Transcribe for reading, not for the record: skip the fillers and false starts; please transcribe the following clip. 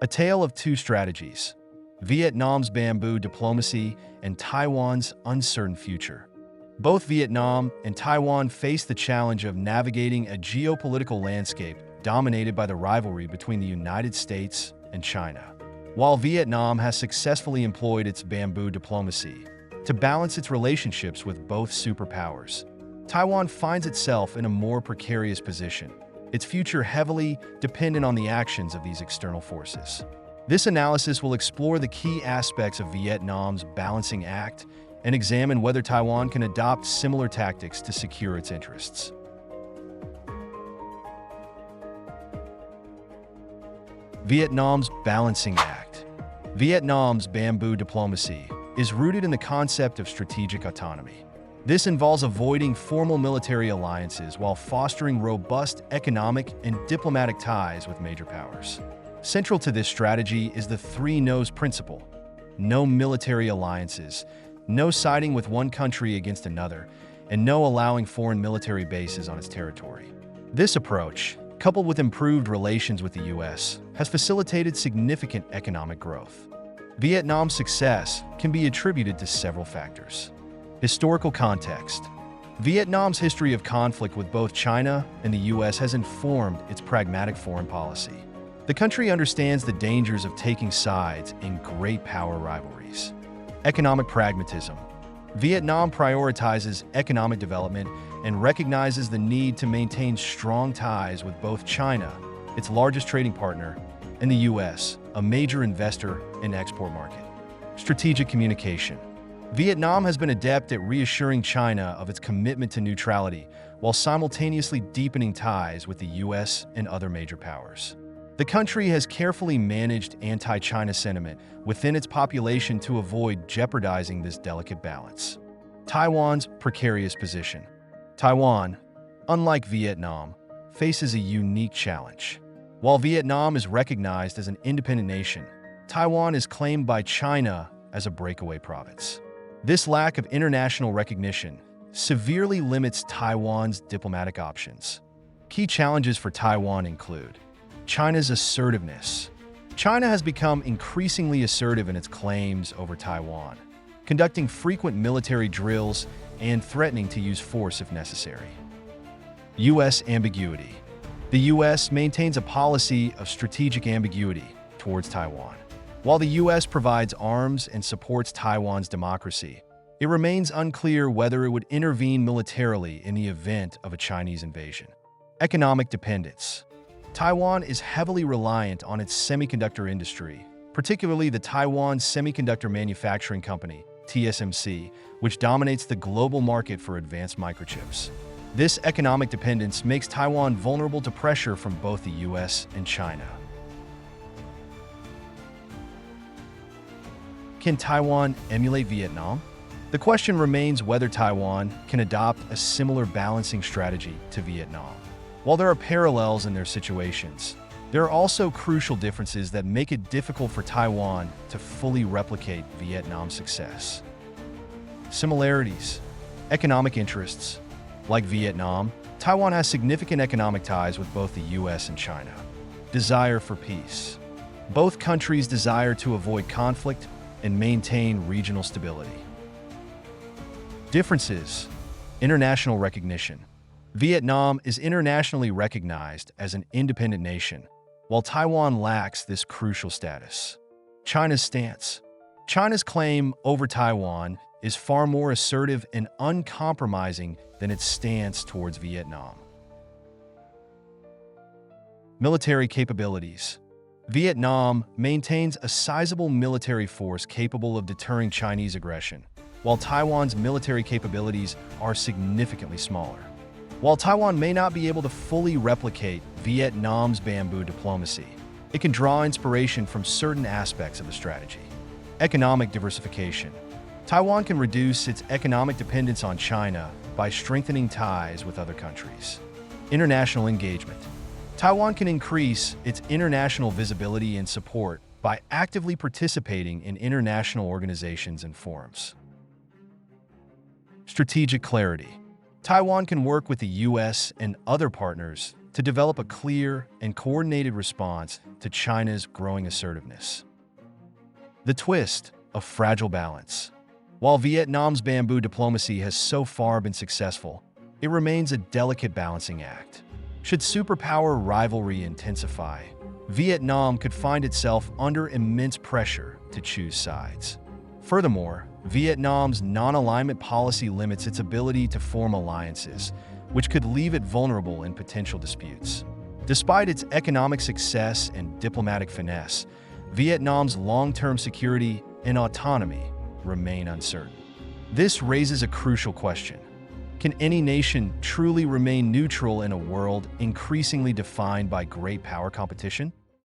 A tale of two strategies: Vietnam's bamboo diplomacy and Taiwan's uncertain future. Both Vietnam and Taiwan face the challenge of navigating a geopolitical landscape dominated by the rivalry between the United States and China. While Vietnam has successfully employed its bamboo diplomacy to balance its relationships with both superpowers, Taiwan finds itself in a more precarious position, its future heavily dependent on the actions of these external forces. This analysis will explore the key aspects of Vietnam's balancing act and examine whether Taiwan can adopt similar tactics to secure its interests. Vietnam's balancing act. Vietnam's bamboo diplomacy is rooted in the concept of strategic autonomy. This involves avoiding formal military alliances while fostering robust economic and diplomatic ties with major powers. Central to this strategy is the three no's principle: no military alliances, no siding with one country against another, and no allowing foreign military bases on its territory. This approach, coupled with improved relations with the U.S., has facilitated significant economic growth. Vietnam's success can be attributed to several factors. Historical context. Vietnam's history of conflict with both China and the U.S. has informed its pragmatic foreign policy. The country understands the dangers of taking sides in great power rivalries. Economic pragmatism. Vietnam prioritizes economic development and recognizes the need to maintain strong ties with both China, its largest trading partner, and the U.S., a major investor and export market. Strategic communication. Vietnam has been adept at reassuring China of its commitment to neutrality while simultaneously deepening ties with the U.S. and other major powers. The country has carefully managed anti-China sentiment within its population to avoid jeopardizing this delicate balance. Taiwan's precarious position. Taiwan, unlike Vietnam, faces a unique challenge. While Vietnam is recognized as an independent nation, Taiwan is claimed by China as a breakaway province. This lack of international recognition severely limits Taiwan's diplomatic options. Key challenges for Taiwan include China's assertiveness. China has become increasingly assertive in its claims over Taiwan, conducting frequent military drills and threatening to use force if necessary. U.S. ambiguity. The U.S. maintains a policy of strategic ambiguity towards Taiwan. While the U.S. provides arms and supports Taiwan's democracy, it remains unclear whether it would intervene militarily in the event of a Chinese invasion. Economic dependence. Taiwan is heavily reliant on its semiconductor industry, particularly the Taiwan Semiconductor Manufacturing Company, TSMC, which dominates the global market for advanced microchips. This economic dependence makes Taiwan vulnerable to pressure from both the U.S. and China. Can Taiwan emulate Vietnam? The question remains whether Taiwan can adopt a similar balancing strategy to Vietnam. While there are parallels in their situations, there are also crucial differences that make it difficult for Taiwan to fully replicate Vietnam's success. Similarities. Economic interests. Like Vietnam, Taiwan has significant economic ties with both the U.S. and China. Desire for peace. Both countries desire to avoid conflict and maintain regional stability. Differences. International recognition. Vietnam is internationally recognized as an independent nation, while Taiwan lacks this crucial status. China's stance. China's claim over Taiwan is far more assertive and uncompromising than its stance towards Vietnam. Military capabilities. Vietnam maintains a sizable military force capable of deterring Chinese aggression, while Taiwan's military capabilities are significantly smaller. While Taiwan may not be able to fully replicate Vietnam's bamboo diplomacy, it can draw inspiration from certain aspects of the strategy. Economic diversification. Taiwan can reduce its economic dependence on China by strengthening ties with other countries. International engagement. Taiwan can increase its international visibility and support by actively participating in international organizations and forums. Strategic clarity. Taiwan can work with the U.S. and other partners to develop a clear and coordinated response to China's growing assertiveness. The twist: a fragile balance. While Vietnam's bamboo diplomacy has so far been successful, it remains a delicate balancing act. Should superpower rivalry intensify, Vietnam could find itself under immense pressure to choose sides. Furthermore, Vietnam's non-alignment policy limits its ability to form alliances, which could leave it vulnerable in potential disputes. Despite its economic success and diplomatic finesse, Vietnam's long-term security and autonomy remain uncertain. This raises a crucial question. Can any nation truly remain neutral in a world increasingly defined by great power competition?